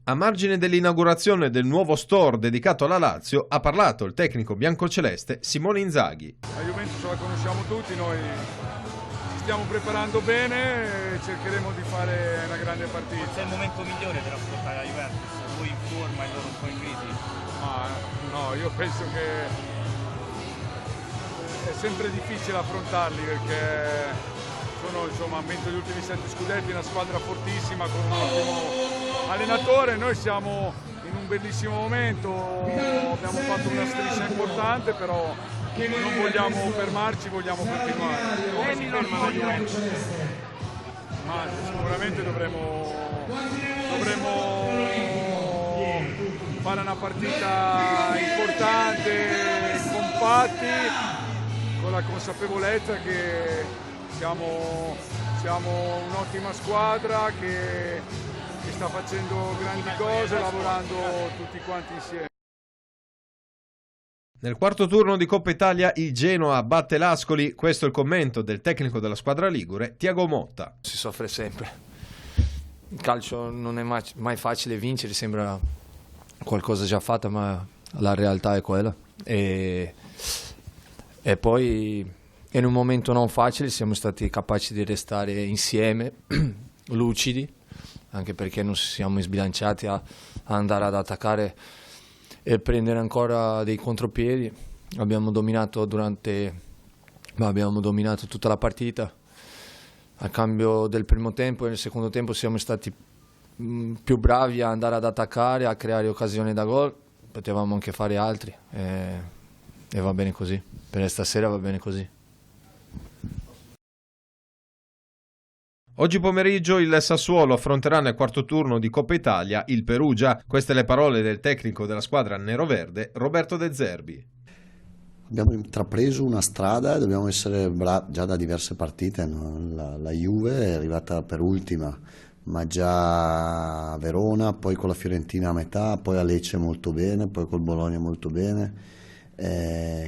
A margine dell'inaugurazione del nuovo store dedicato alla Lazio ha parlato il tecnico biancoceleste Simone Inzaghi. La Juventus la conosciamo tutti, noi ci stiamo preparando bene e cercheremo di fare una grande partita. Forse è il momento migliore per affrontare la Juventus, voi in forma e loro un po' in crisi. Ma no, io penso che è sempre difficile affrontarli perché sono, insomma, hanno vinto gli ultimi 7 scudetti, una squadra fortissima con un ottimo allenatore. Noi siamo in un bellissimo momento, abbiamo fatto una striscia importante, però non vogliamo fermarci, vogliamo continuare. Come si ferma la Juventus? Ma sicuramente dovremo fare una partita importante, compatti, con la consapevolezza che siamo un'ottima squadra che sta facendo grandi cose, lavorando tutti quanti insieme. Nel quarto turno di Coppa Italia il Genoa batte l'Ascoli, questo è il commento del tecnico della squadra ligure, Tiago Motta. Si soffre sempre, il calcio non è mai facile vincere, sembra qualcosa già fatta, ma la realtà è quella. E poi in un momento non facile siamo stati capaci di restare insieme, lucidi, anche perché non siamo sbilanciati a andare ad attaccare e prendere ancora dei contropiedi. Abbiamo dominato tutta la partita. A cambio del primo tempo e nel secondo tempo siamo stati più bravi a andare ad attaccare, a creare occasioni da gol. Potevamo anche fare altri e va bene così. Per stasera va bene così. Oggi pomeriggio il Sassuolo affronterà nel quarto turno di Coppa Italia il Perugia. Queste le parole del tecnico della squadra neroverde, Roberto De Zerbi. Abbiamo intrapreso una strada e dobbiamo essere bravi già da diverse partite, no? La Juve è arrivata per ultima, ma già a Verona, poi con la Fiorentina a metà, poi a Lecce molto bene, poi col Bologna molto bene,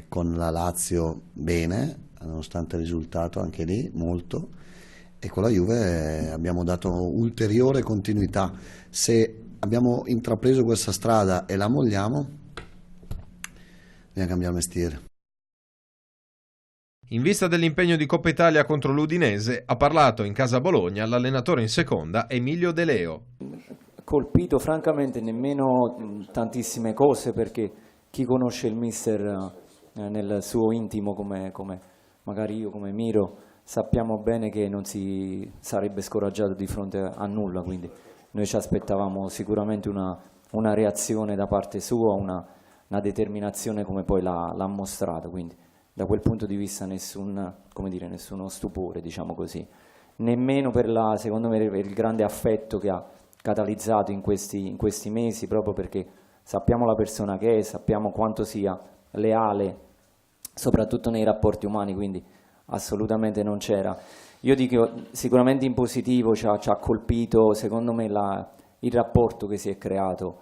con la Lazio bene, nonostante il risultato anche lì molto, e con la Juve abbiamo dato ulteriore continuità. Se abbiamo intrapreso questa strada e la molliamo, bisogna cambiare mestiere. In vista dell'impegno di Coppa Italia contro l'Udinese, ha parlato in casa Bologna l'allenatore in seconda Emilio De Leo. Colpito francamente nemmeno tantissime cose, perché chi conosce il mister nel suo intimo come magari io, come Miro, sappiamo bene che non si sarebbe scoraggiato di fronte a nulla, quindi noi ci aspettavamo sicuramente una reazione da parte sua, una determinazione come poi l'ha mostrato, quindi da quel punto di vista nessuno stupore, diciamo così, nemmeno secondo me per il grande affetto che ha catalizzato in questi mesi, proprio perché sappiamo la persona che è, sappiamo quanto sia leale, soprattutto nei rapporti umani, quindi assolutamente non c'era. Io dico sicuramente in positivo ci ha colpito, secondo me, il rapporto che si è creato.